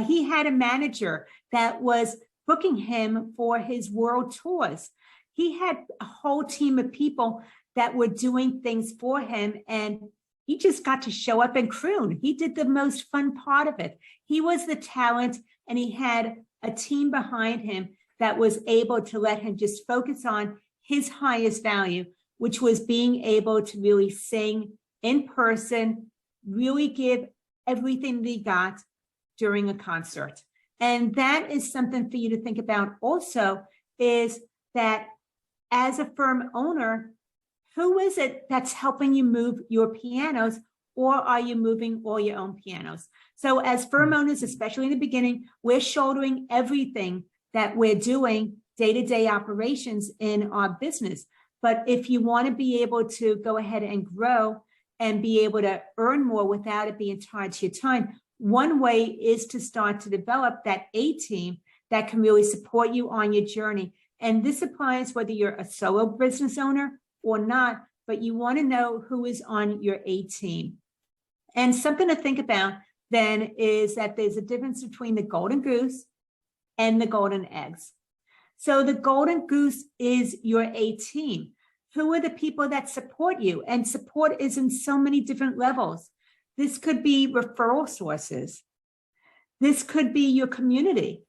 He had a manager that was booking him for his world tours. He had a whole team of people that were doing things for him, and he just got to show up and croon. He did the most fun part of it. He was the talent, and he had a team behind him that was able to let him just focus on his highest value, which was being able to really sing in person, really give everything that he got during a concert. And that is something for you to think about also, is that as a firm owner, who is it that's helping you move your pianos, or are you moving all your own pianos? So as firm owners, especially in the beginning, we're shouldering everything that we're doing day-to-day operations in our business. But if you want to be able to go ahead and grow and be able to earn more without it being tied to your time, one way is to start to develop that A team that can really support you on your journey. And this applies whether you're a solo business owner or not, but you want to know who is on your A team. And something to think about then is that there's a difference between the golden goose and the golden eggs. So the golden goose is your A team. Who are the people that support you? And support is in so many different levels. This could be referral sources. This could be your community,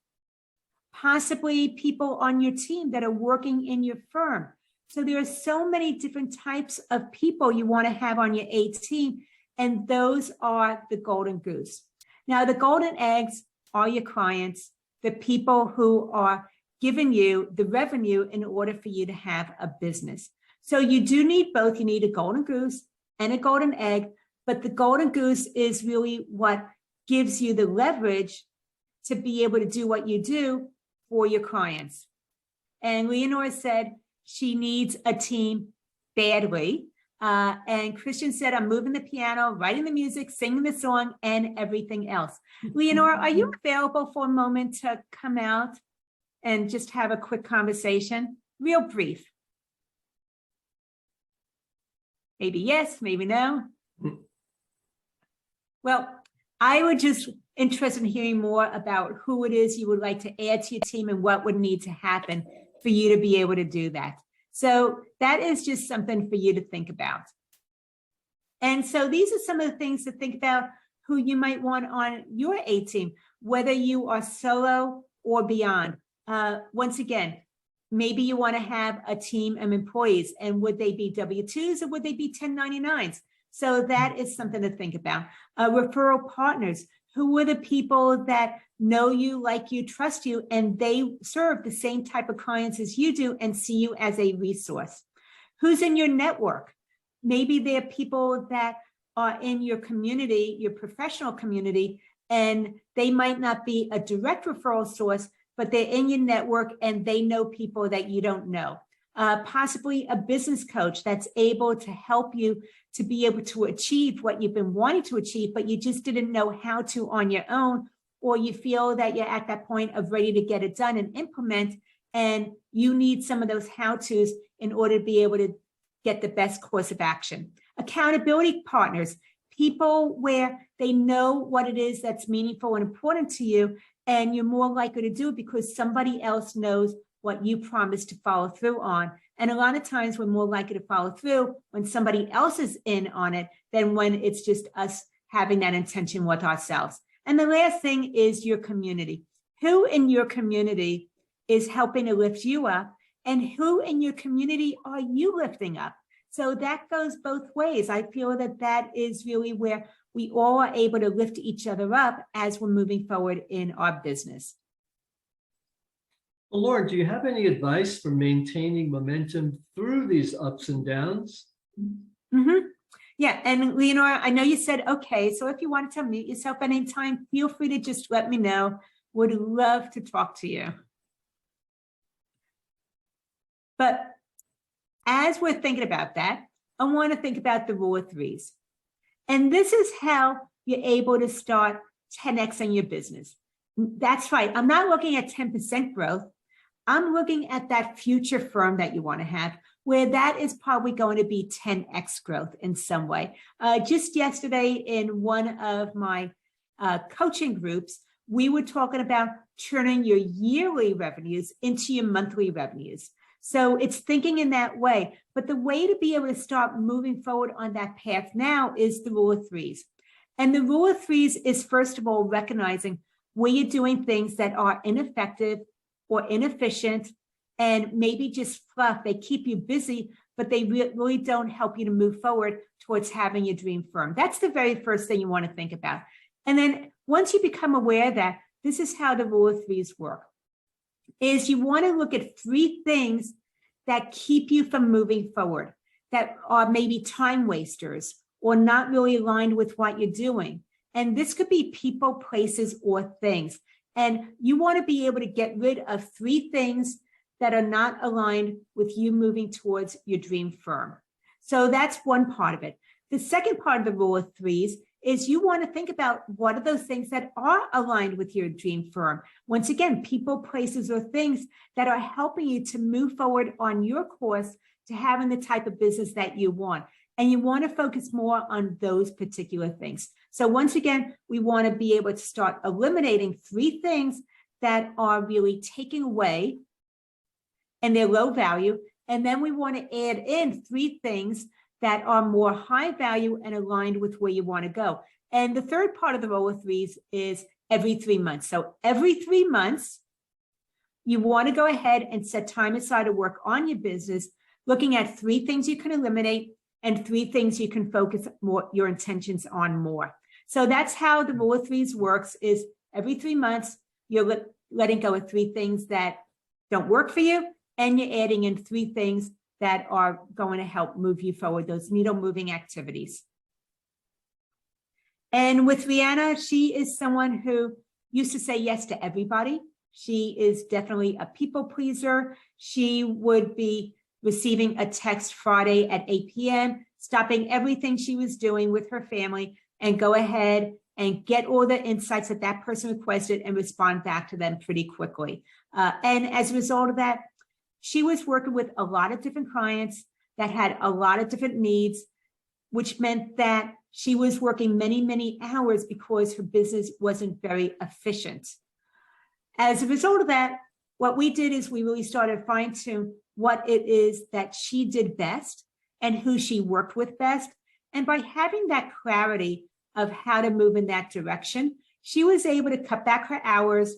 possibly people on your team that are working in your firm. So there are so many different types of people you want to have on your A team, and those are the golden goose. Now, the golden eggs are your clients, the people who are giving you the revenue in order for you to have a business. So you do need both. You need a golden goose and a golden egg, but the golden goose is really what gives you the leverage to be able to do what you do for your clients. And Leonora said she needs a team badly. And Christian said, I'm moving the piano, writing the music, singing the song, and everything else. Leonora, are you available for a moment to come out and just have a quick conversation? Real brief. Maybe yes, maybe no. Well, I would just interested in hearing more about who it is you would like to add to your team and what would need to happen for you to be able to do that. So that is just something for you to think about. And so these are some of the things to think about who you might want on your A team, whether you are solo or beyond. Once again, maybe you want to have a team of employees, and would they be W-2s or would they be 1099s? So that is something to think about. Referral partners, who are the people that know you, like you, trust you, and they serve the same type of clients as you do and see you as a resource. Who's in your network? Maybe they're people that are in your community, your professional community, and they might not be a direct referral source, but they're in your network and they know people that you don't know. Possibly a business coach that's able to help you to be able to achieve what you've been wanting to achieve, but you just didn't know how to on your own, or you feel that you're at that point of ready to get it done and implement, and you need some of those how-tos in order to be able to get the best course of action. Accountability partners, people where they know what it is that's meaningful and important to you, and you're more likely to do it because somebody else knows what you promised to follow through on. And a lot of times we're more likely to follow through when somebody else is in on it than when it's just us having that intention with ourselves. And the last thing is your community. Who in your community is helping to lift you up, and who in your community are you lifting up? So that goes both ways. I feel that that is really where we all are able to lift each other up as we're moving forward in our business. Well, Lauren, do you have any advice for maintaining momentum through these ups and downs? Mm-hmm. Yeah, and Leonora, I know you said, okay, so if you want to mute yourself anytime, feel free to just let me know. Would love to talk to you. But as we're thinking about that, I want to think about the rule of threes. And this is how you're able to start 10x in your business. That's right. I'm not looking at 10% growth. I'm looking at that future firm that you want to have, where that is probably going to be 10x growth in some way. Just yesterday in one of my coaching groups, we were talking about turning your yearly revenues into your monthly revenues. So it's thinking in that way. But the way to be able to start moving forward on that path now is the rule of threes. And the rule of threes is, first of all, recognizing where you're doing things that are ineffective or inefficient and maybe just fluff. They keep you busy, but they really don't help you to move forward towards having your dream firm. That's the very first thing you want to think about. And then once you become aware that this is how the rule of threes work, is you want to look at 3 things that keep you from moving forward, that are maybe time wasters or not really aligned with what you're doing. And this could be people, places, or things. And you want to be able to get rid of 3 things that are not aligned with you moving towards your dream firm. So that's one part of it. The second part of the rule of threes is you want to think about what are those things that are aligned with your dream firm. Once again, people, places, or things that are helping you to move forward on your course to having the type of business that you want. And you want to focus more on those particular things. So once again, we want to be able to start eliminating 3 things that are really taking away and they're low value. And then we want to add in 3 things that are more high value and aligned with where you want to go. And the third part of the rule of threes is every 3 months. So every 3 months, you want to go ahead and set time aside to work on your business, looking at 3 things you can eliminate and 3 things you can focus more your intentions on more. So that's how the rule of threes works, is every 3 months, you're letting go of 3 things that don't work for you, and you're adding in 3 things that are going to help move you forward, those needle moving activities. And with Rihanna, she is someone who used to say yes to everybody. She is definitely a people pleaser. She would be receiving a text Friday at 8 p.m., stopping everything she was doing with her family and go ahead and get all the insights that that person requested and respond back to them pretty quickly. And as a result of that, she was working with a lot of different clients that had a lot of different needs, which meant that she was working many, many hours because her business wasn't very efficient. As a result of that, what we did is we really started fine-tune what it is that she did best and who she worked with best. And by having that clarity of how to move in that direction, she was able to cut back her hours.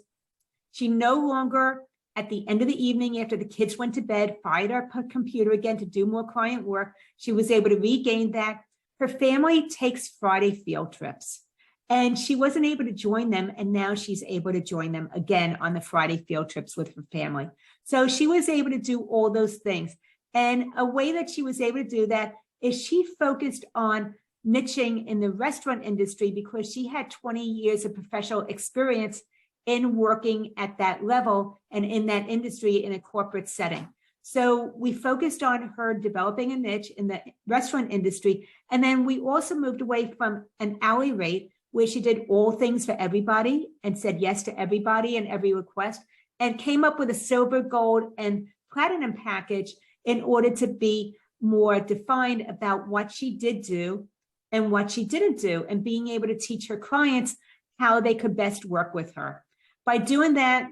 She no longer, at the end of the evening, after the kids went to bed, fired her computer again to do more client work. She was able to regain that. Her family takes Friday field trips, and she wasn't able to join them. And now she's able to join them again on the Friday field trips with her family. So she was able to do all those things. And a way that she was able to do that is she focused on niching in the restaurant industry because she had 20 years of professional experience in working at that level and in that industry in a corporate setting. So we focused on her developing a niche in the restaurant industry. And then we also moved away from an hourly rate where she did all things for everybody and said yes to everybody and every request, and came up with a silver, gold, and platinum package in order to be more defined about what she did do and what she didn't do, and being able to teach her clients how they could best work with her. By doing that,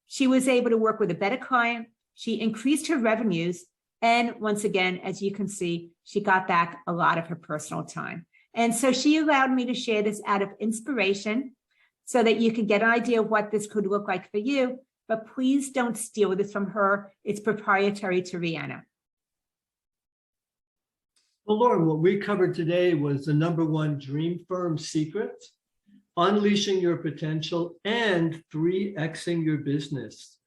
she was able to work with a better client. She increased her revenues. And once again, as you can see, she got back a lot of her personal time. And so she allowed me to share this out of inspiration so that you can get an idea of what this could look like for you. But please don't steal this from her. It's proprietary to Rihanna. Well, Lauren, what we covered today was the #1 dream firm secret, unleashing your potential, and 3Xing your business.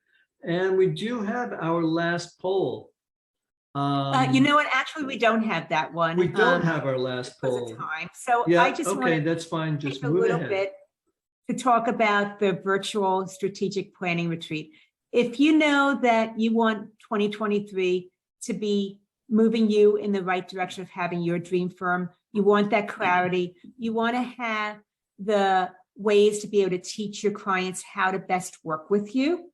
And we do have our last poll. You know what? Actually, we don't have that one. We don't have our last because poll. of time. So Yeah, I just want okay, to that's fine. Just take a move little ahead. bit to talk about the virtual strategic planning retreat. If you know that you want 2023 to be moving you in the right direction of having your dream firm, you want that clarity, you want to have the ways to be able to teach your clients how to best work with you,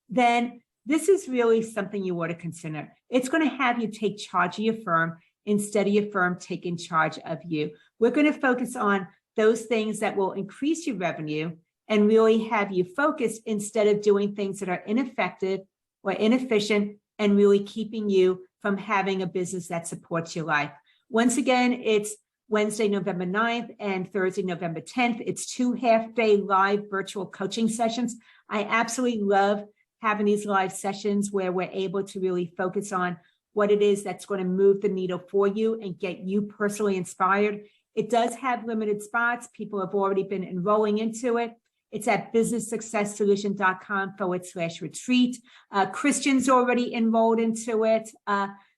then this is really something you ought to consider. It's going to have you take charge of your firm instead of your firm taking charge of you. We're going to focus on those things that will increase your revenue and really have you focused instead of doing things that are ineffective or inefficient and really keeping you from having a business that supports your life. Once again, it's Wednesday, November 9th and Thursday, November 10th. It's 2 half-day live virtual coaching sessions. I absolutely love having these live sessions where we're able to really focus on what it is that's going to move the needle for you and get you personally inspired. It does have limited spots. People have already been enrolling into it. It's at businesssuccesssolution.com/retreat. Christian's already enrolled into it.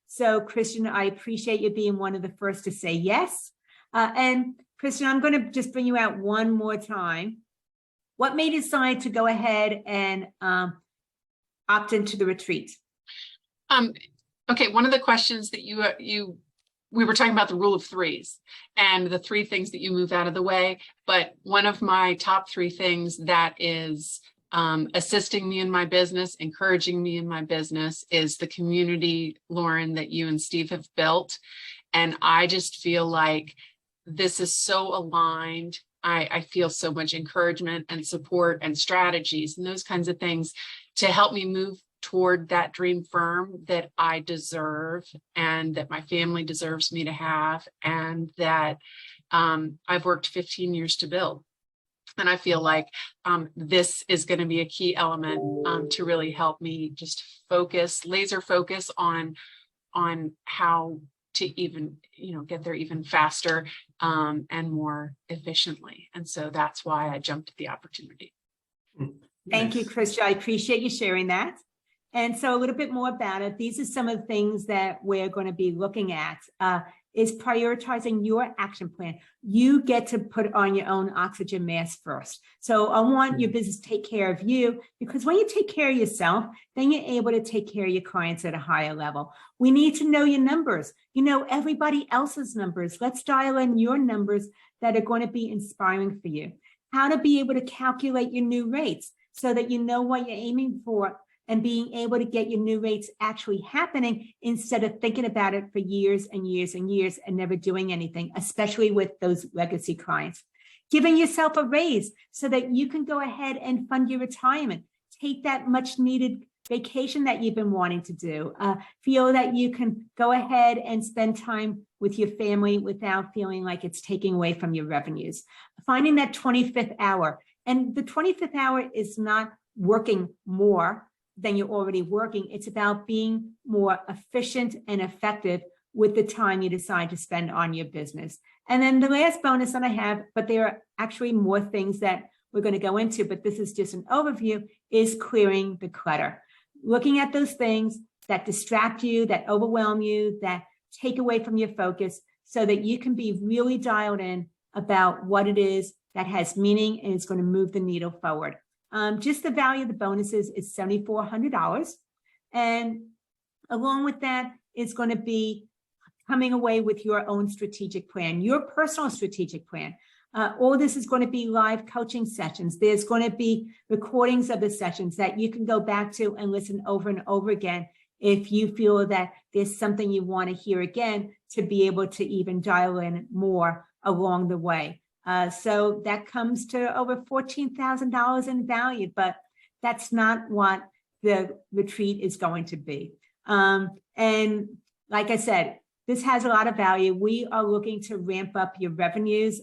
So Christian, I appreciate you being one of the first to say yes. And Christian, I'm going to just bring you out one more time. What made you decide to go ahead and opt into the retreat? Okay, one of the questions that we were talking about the rule of threes and the 3 things that you move out of the way. But one of my top 3 things that is assisting me in my business, encouraging me in my business is the community, Lauren, that you and Steve have built. And I just feel like this is so aligned. I feel so much encouragement and support and strategies and those kinds of things to help me move toward that dream firm that I deserve and that my family deserves me to have, and that I've worked 15 years to build. And I feel like this is going to be a key element to really help me just laser focus on how to even, get there even faster and more efficiently. And so that's why I jumped at the opportunity. Thank you, Christian. I appreciate you sharing that. And so a little bit more about it. These are some of the things that we're going to be looking at is prioritizing your action plan. You get to put on your own oxygen mask first. So I want your business to take care of you, because when you take care of yourself, then you're able to take care of your clients at a higher level. We need to know your numbers. You know everybody else's numbers. Let's dial in your numbers that are going to be inspiring for you. How to be able to calculate your new rates so that you know what you're aiming for, and being able to get your new rates actually happening instead of thinking about it for years and years and years and never doing anything, especially with those legacy clients. Giving yourself a raise so that you can go ahead and fund your retirement. Take that much needed vacation that you've been wanting to do. Feel that you can go ahead and spend time with your family without feeling like it's taking away from your revenues. Finding that 25th hour. And the 25th hour is not working more than you're already working. It's about being more efficient and effective with the time you decide to spend on your business. And then the last bonus that I have, but there are actually more things that we're going to go into, but this is just an overview, is clearing the clutter. Looking at those things that distract you, that overwhelm you, that take away from your focus, so that you can be really dialed in about what it is that has meaning and is going to move the needle forward. Just the value of the bonuses is $7,400. And along with that, it's going to be coming away with your own strategic plan, your personal strategic plan. All this is going to be live coaching sessions. There's going to be recordings of the sessions that you can go back to and listen over and over again if you feel that there's something you want to hear again, to be able to even dial in more along the way. So that comes to over $14,000 in value, but that's not what the retreat is going to be. And like I said, this has a lot of value. We are looking to ramp up your revenues,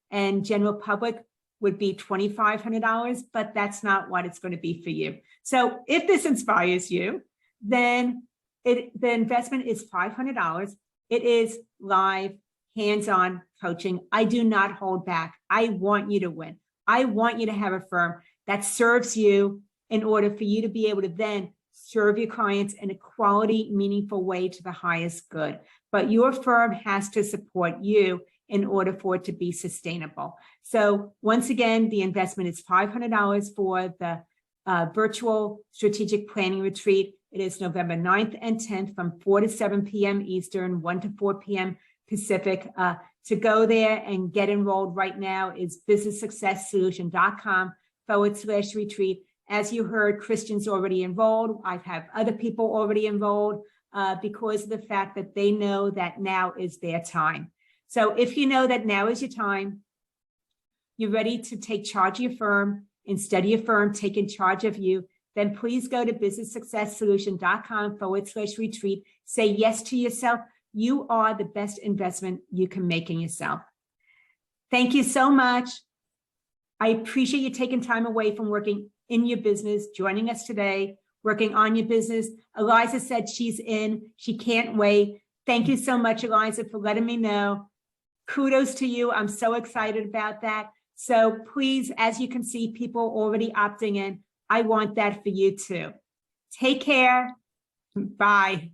and general public would be $2,500, but that's not what it's going to be for you. So if this inspires you, then the investment is $500. It is live, hands-on coaching. I do not hold back. I want you to win. I want you to have a firm that serves you in order for you to be able to then serve your clients in a quality, meaningful way to the highest good. But your firm has to support you in order for it to be sustainable. So once again, the investment is $500 for the virtual strategic planning retreat. It is November 9th and 10th from 4 to 7 p.m. Eastern, 1 to 4 p.m. Pacific. To go there and get enrolled right now is businesssuccesssolution.com/retreat. As you heard, Christian's already enrolled. I've had other people already enrolled because of the fact that they know that now is their time. So if you know that now is your time, you're ready to take charge of your firm, instead of your firm taking charge of you, then please go to businesssuccesssolution.com/retreat. Say yes to yourself. You are the best investment you can make in yourself. Thank you so much. I appreciate you taking time away from working in your business, joining us today, working on your business. Eliza said she's in. She can't wait. Thank you so much, Eliza, for letting me know. Kudos to you. I'm so excited about that. So please, as you can see, people already opting in. I want that for you too. Take care. Bye.